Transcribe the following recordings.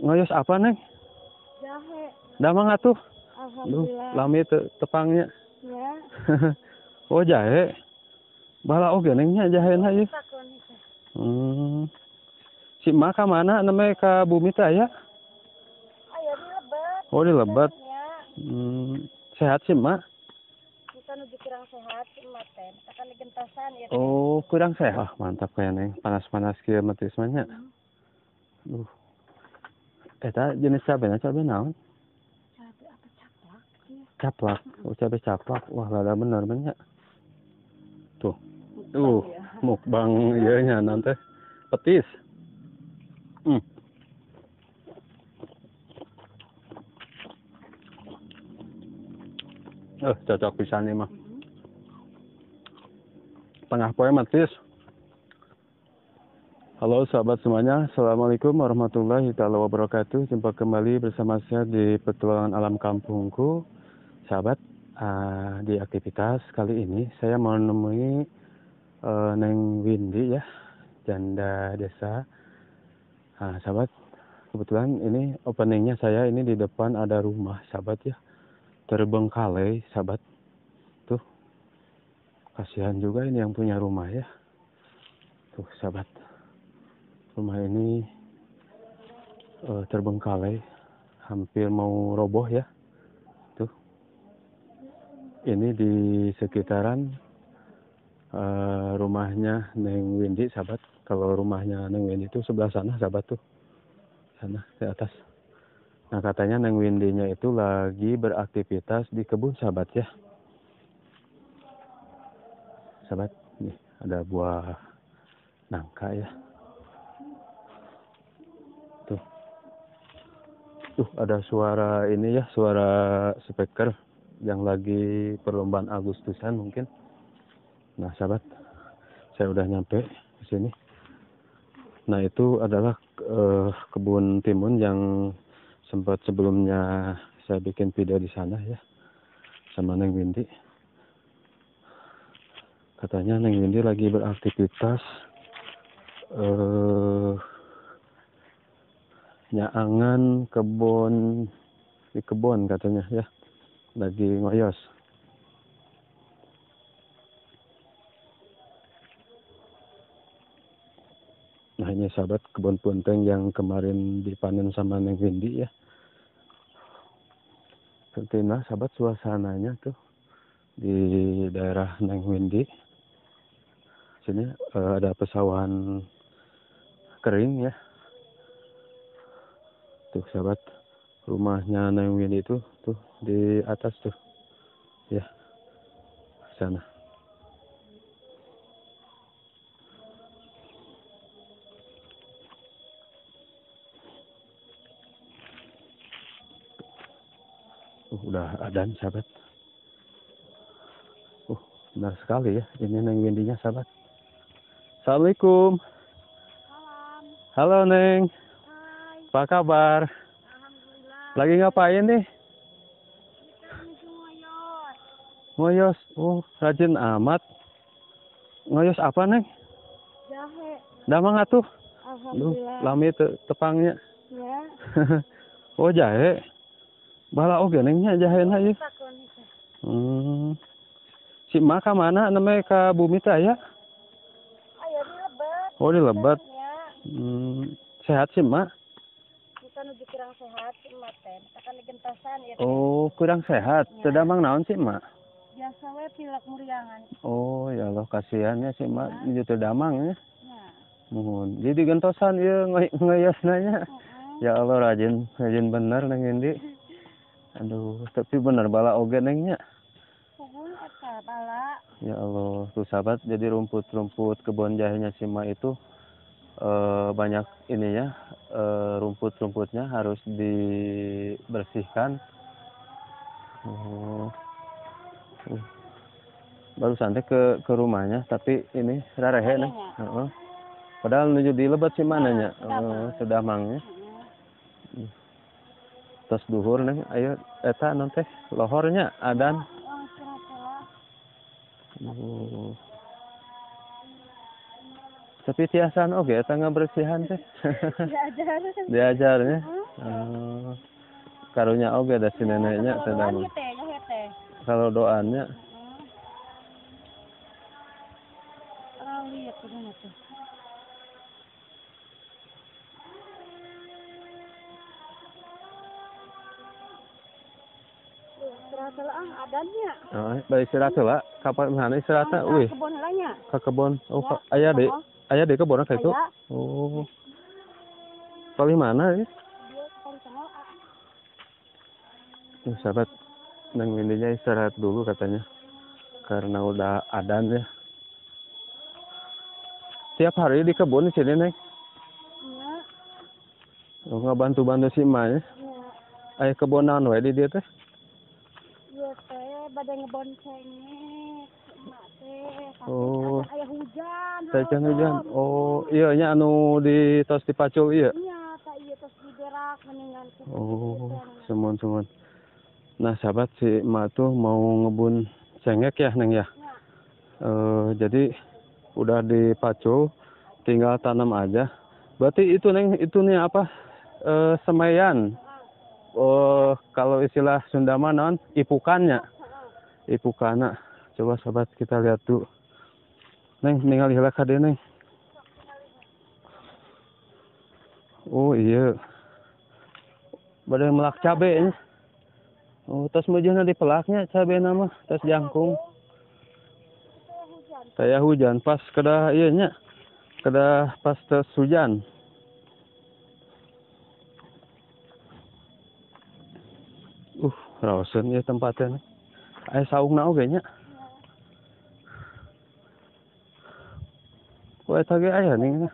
Ngoyos apa, Neng? Jahe. Damang atuh. Duh, Alhamdulillah. lami tepangnya. Ya. Oh, jahe. Bala oge nengnya jahena ieu. Sakon teh. Si Mak ka mana? Namanya ka Bumi teh aya? Aya di Lebet. Oh, di Lebet. Ya. Sehat si Mak? Kita nuju kurang sehat emak teh. Akan digentasan ya. Oh, kurang sehat. Mantap kayak Neng. Panas-panas kieu mah teh mah nya. Eta jenis cabenya cabe naon? Cabe apa caplak? Caplak. Oh, cabe caplak. Wah, lada bener banyak. Tuh. Mukbang ieu nya nanti petis. Cocok pisan nih mah. Tengah poe matis. Halo sahabat semuanya, Assalamualaikum warahmatullahi wabarakatuh. Jumpa kembali bersama saya di Petualangan Alam Kampungku. Sahabat, di aktivitas kali ini saya mau menemui Neng Windy ya, janda desa. Sahabat, kebetulan ini openingnya saya ini di depan ada rumah sahabat ya, terbengkalai sahabat. Tuh, kasihan juga ini yang punya rumah ya. Tuh sahabat. Rumah ini terbengkalai, hampir mau roboh ya. Tuh, ini di sekitaran rumahnya Neng Windy, sahabat. Kalau rumahnya Neng Windy itu sebelah sana, sahabat tuh, sana di atas. Nah katanya Neng Windy-nya itu lagi beraktivitas di kebun, sahabat ya. Sahabat, nih ada buah nangka ya. Tuh ada suara ini ya, suara speaker yang lagi perlombaan Agustusan mungkin. Nah sahabat, saya udah nyampe ke sini. Nah itu adalah kebun timun yang sempat sebelumnya saya bikin video di sana ya, sama Neng Windy. Katanya Neng Windy lagi beraktivitas nyaangan kebun, di kebun katanya ya, lagi ngoyos. Nah ini sahabat kebun punteng yang kemarin dipanen sama Neng Windy ya. Nah sahabat suasananya tuh di daerah Neng Windy. Sini ada pesawahan kering ya. Tuh sahabat, rumahnya Neng Windy itu tuh di atas tuh ya, sana. Udah adzan sahabat. Benar sekali ya, ini Neng Windy-nya sahabat. Assalamualaikum. Salam. Halo Neng. Hai. Apa kabar? Alhamdulillah. Lagi ngapain nih? Kita nuju ngoyos. Ngoyos. Oh, rajin amat. Ngoyos apa Neng? Jahe. Damang atuh. Alhamdulillah. Lami tepangnya. Ya. Oh, jahe. Bala oge nengnya jahena ieu. Sakon teh. Si Mak ka mana? Namanya ka Bumi teh aya? Aya di Lebet. Oh, di Lebet. Ya. Sehat si Mak? Kita nuju kurang sehat emak teh. Akan digentasan ya. Oh, kurang sehat. Teu damang naon si Mak? Biasa we pilek muriangan. Oh, ya Allah kasihan ya si Mak nuju teu damang ya. Ya. Mohon. Jadi gentosan ieu ngeyosna nya. Ya Allah rajin bener Neng Windy. Aduh, tapi bener bala oge nengnya. Pohon eta bala. Ya Allah, tuh sahabat, jadi rumput-rumput kebun jahenya si Mak itu banyak ininya, rumput-rumputnya harus dibersihkan. Baru santai ke rumahnya, tapi ini rarehe nih. Padahal menuju di Lebet sih mananya, Sedamangnya. Terus duhur nih, ayo eta nanti lohornya adan. Tapi tiasan oke, eta ngabersihan teh. Diajar. Diajarnya. Eh, karunya oge ada si neneknya Kalau sedang. doanya teh, nyohe teh. Kalau doanya Lihat tuh mana tuh. Serasa lah adanya. baik istirahat lah. Kapan mana istirahat? Wih, Kebon helanya. ke kebon. Oh, Ya, ayah deh. oh. Ayah deh kebon kayak itu. Aya. Oh. Paling mana ya? Dia paling tengah. Sahabat, Neng Windinya istirahat dulu katanya. Karena udah adan ya. Tiap hari di kebun di sini, Neng. Iya. Oh, ngebantu-bantu si emak ya. Iya. Ayah kebonan wae di dia teh. Iya teh, badai ngeboncengnya. Emak teh. Tapi Oh. ayah hujan. Teh hujan. Oh, iya nya anu di tos dipacul iya. Iya, tak iya terus diberak meninggal. Oh, semun. Nah, sahabat si emak tuh mau ngebun cengek ya, Neng ya. Jadi udah dipacul, tinggal tanam aja. Berarti itu Neng, itu nih apa? Semaian. Oh, kalau istilah Sunda non ipukannya. Ipukana. Coba sahabat kita lihat tuh. Neng, tinggal hilak kade Neng. Oh iya. Badai melak cabe nya. Oh, tas mujana di pelaknya cabe nama, tas jangkung. Kayak hujan pas kedah iya nya. Kedah pas tes hujan. Rausen ya tempatnya. Aya saungna oge nya. Oh, eta ge aya ning.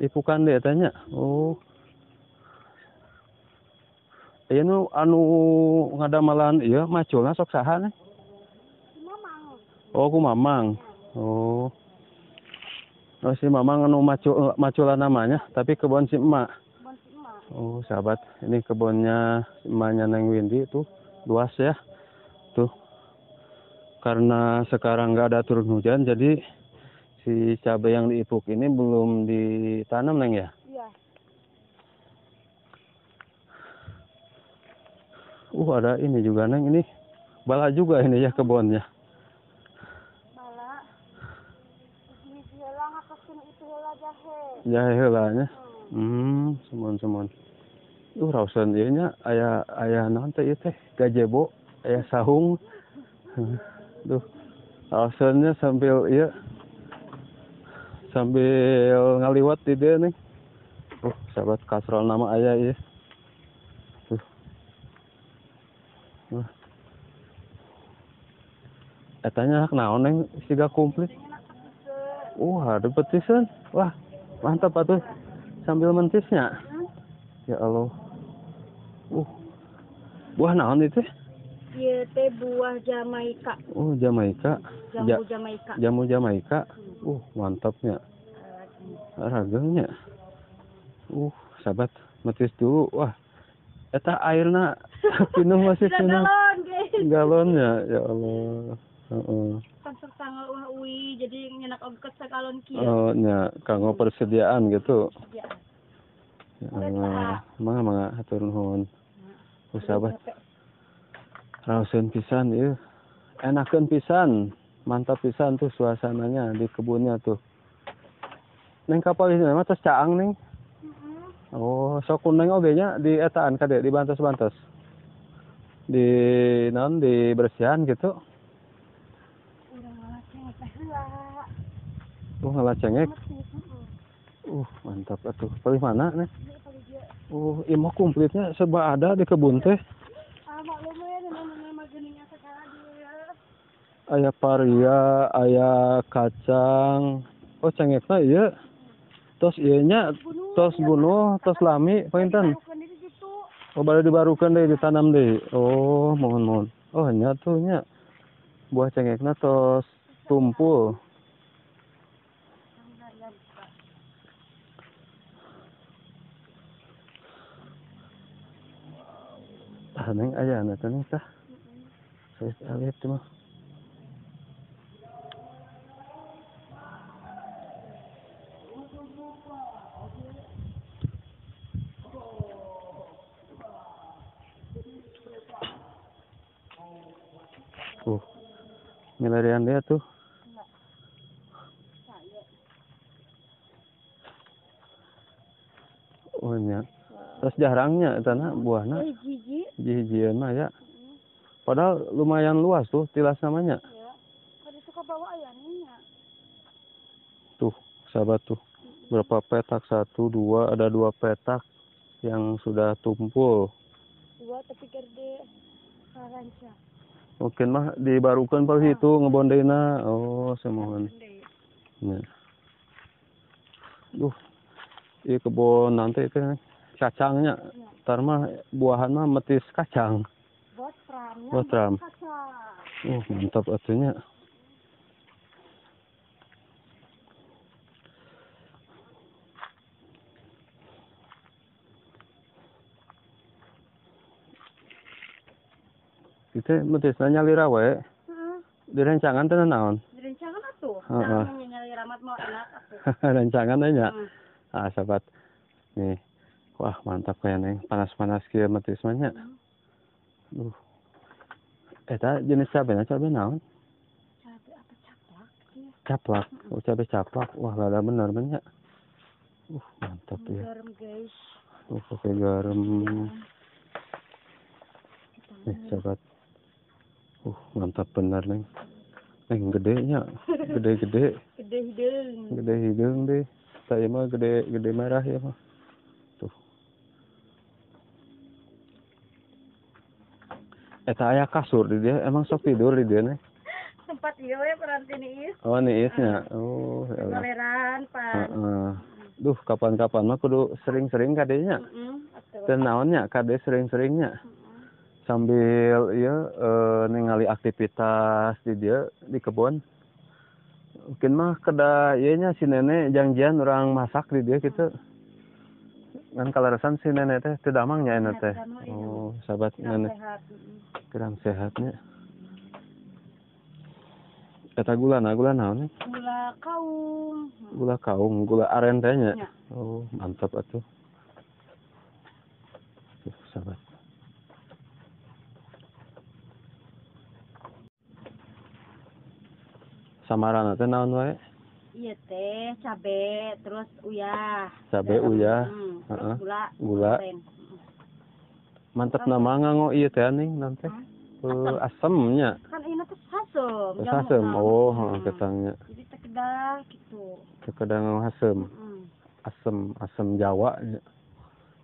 Ipukan deui eta nya. Oh. Ieu nu anu ngadamalan ieu maculna sok saha nih? Oh, ku Mamang. Oh. Oh, si Mamang anu maculan namanya, tapi kebun si emak. Oh, sahabat, ini kebunnya emaknya Neng Windy tuh luas ya. Tuh. Karena sekarang nggak ada turun hujan, jadi si cabai yang diipuk ini belum ditanam, Neng ya? Iya. Ada ini juga, Neng. Ini bala juga ini ya kebunnya. Bala. Ini heula ngakasin itu heula jahe. Jahe heulanya. Semun. Rausan ieu nya aya naon teh ieu teh? Gajebo, aya sahung. Duh. Rausannya sambil ngaliwat di dia nih. Sahabat kasrol nama ayah ieu. Tuh. Etanya naon Neng siga komplit. Ada petisan. Wah, mantap atuh. Sambil mentisnya. Ya Allah. Buah naon itu? Ieu teh buah Jamaika. Oh, Jamaika. Jamu Jamaika. Jamu Jamaika. Mantapnya. Ragengnya. Sahabat, metis dulu. Wah, eta airna pinuh masih pinuh. Galonnya, ya Allah. Kan tanggal uwi jadi nyenak oget sakalon kieu. Oh, nya kanggo persediaan gitu. Ya Allah. Mangga hatur nuhun. Sahabat. Rausen pisan ieu. Enakeun pisan. Mantap pisan tuh suasananya di kebunnya tuh. Neng kapal ini mah tos caang, Neng. Oh, sok kuning oge nya di etaan kade di bantes-bantes. Di bersihan gitu. Ngalah cengek. Mantap atuh. Pilih mana, Neng? Ieu mah komplitnya serba ada di kebun teh. Aya paria, aya kacang. Oh, cengekna ieu. Tos ieu nya tos bunuh, tos lami, painten. Oh, bade dibarukeun deui ditanam deui. Oh, mohon. Oh, nya tuh nya. Buah cengekna tos tumpul. Neng aya na teh tah. Saya lihat tuh mah. Milarian dia tuh. Enggak. Saya. Oh nya. Terus jarangnya tanah buahna. Hiji. Hiji-hijian mah ya. Padahal lumayan luas tuh tilas namanya. Ya. Kada suka bawa ayamnya. Tuh, sahabat tuh. Berapa petak? 1, 2, ada 2 petak yang sudah tumpul. 2 tapi gede. Karanca. Mungkin mah dibarukan pas itu ngebondeina. Oh, semohon. Ya. Iya kebun nanti itu kacangnya. Ntar mah buahan mah metis kacang. Botram. Mantap atunya. Itu metisna nyalira we. Direncangan teh naon? Direncangan atuh. Heeh. Nyali ramat mau enak atuh. Rencangan aja. Sahabat. Nih. Wah, mantap kayaknya. Panas-panas kieu metis mah nya. Eta jenis cabenya cabe naon? Cabe apa caplak? Caplak. Oh, cabe caplak. Wah, lada bener banyak. Mantap ya. Garam, guys. Pakai garam. Nih, sahabat. Mantap bener, Neng. Neng, gedenya. Gede-gede. Gede hidung. Gede hidung deh. Saya mah gede merah ya mah. Tuh. Eta aya kasur di dia. Emang sok tidur di dia, Neng? Tempat ieu we peranti niis. Oh, niisnya. Oh, ya Allah. Toleran, Pak. Duh, kapan-kapan mah kudu sering-sering kadenya. Teu naonnya kade sering-seringnya. Sambil ningali aktivitas di dia di kebun. Mungkin mah kada ieu nya si nenek janjian orang masak di dia gitu. Kan kalarasan si nenek teh teu damang nya enak teh. Oh, sahabat nenek. Kurang sehatnya. Eta gula naon? Gula kaung. Gula kaung, gula aren teh nya. Oh, mantap atuh. Tuh, sahabat. Samarana teh naon wae? Iya teh, cabe, terus uyah. Cabe uyah. Terus Gula. Mantap nama nganggo ieu teh ning nanti. Asemnya. Kan ini tuh hasem. Hasem. Oh, ketangnya. Jadi tekedah gitu. Tekedah nganggo hasem. Asem Jawa.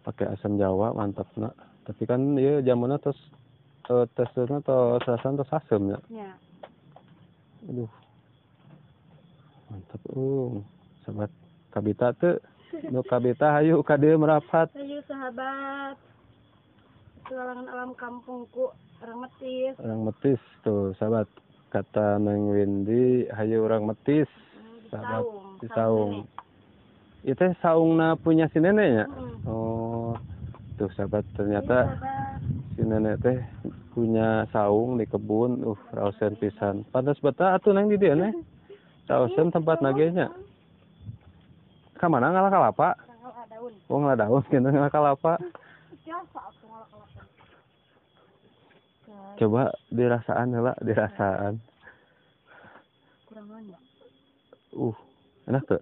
Pakai asam Jawa mantapna. Tapi kan ieu jamana tos tesna tos rasan tos asemnya. Ya. Aduh. Mantap sahabat kabita teu. Nu kabita hayu ka dieu merapat. Hayu sahabat. Petualangan alam kampungku orang Metis. Orang Metis tuh sahabat. Kata Neng Windy hayu orang Metis. Sahabat di Saung. Itu saungna punya si neneknya. Oh. Tuh sahabat ternyata si nenek teh punya saung di kebun. Raosen pisan. Pantes beta atuh nang di dieu nih. Raosen tempat nagenya. Ka mana ngalah kalapa? Ngadaun. Oh, ngadaun kieu ngalah kalapa. Biasa atuh ngalah kalapa. Coba dirasaan heula, dirasaan. Kurang banyak. Enak tuh.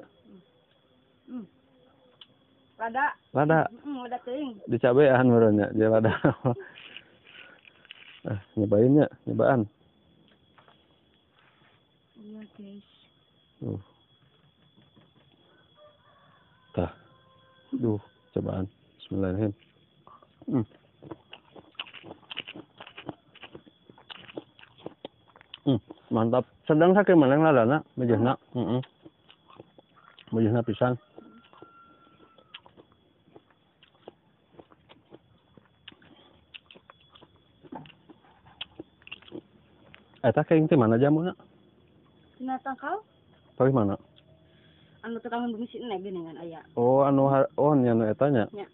Lada. Lada teuing. dicabean meureunnya, dia lada. Nyobaan. Iya, guys. Tah. Cobaan. Bismillahirrahmanirrahim. Mantap. Sedang sakit mana ladana, bejehna. Bejehna pisan. Eta kayak teh mana jamuna? Dina tangkal? Paling mana? Anu tukang bumi si neng geuningan aya. Oh, anu nya eta nya. Nya.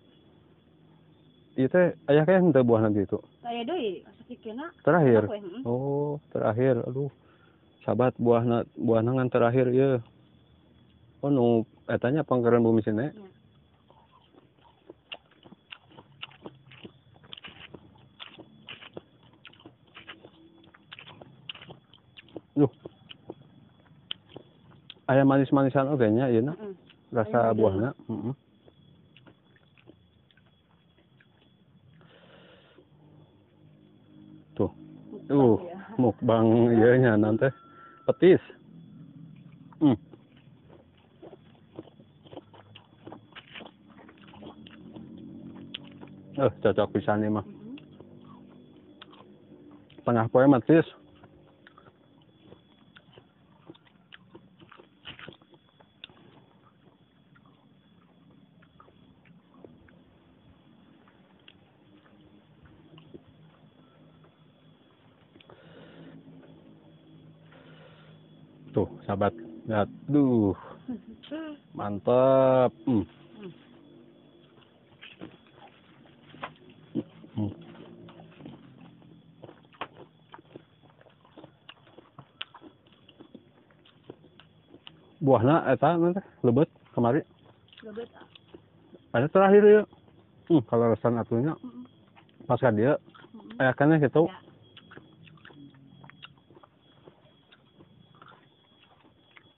Ieu teh aya kayak henteu buah nanti itu. Aya deui, sakikeuna. Terakhir. Oh, terakhir. Aduh. Sahabat buahna ngan terakhir ieu. Oh, nu eta nya pangkeureun bumi sine. aya manis-manisan oge nya ieu na. Heeh. Rasa Aya buahna. Heeh. Tuh. Ya. Mukbang ieu nya nanti petis. Cocok pisan ieu mah. Tengah poe metis. Tuh, sahabat. Lihat. Duh, mantap. Buahna eta nanti lebat kemari. Lebat. Ada terakhir ya. Kalau resan atunya pas ka dieu aya keneh kitu. Ya.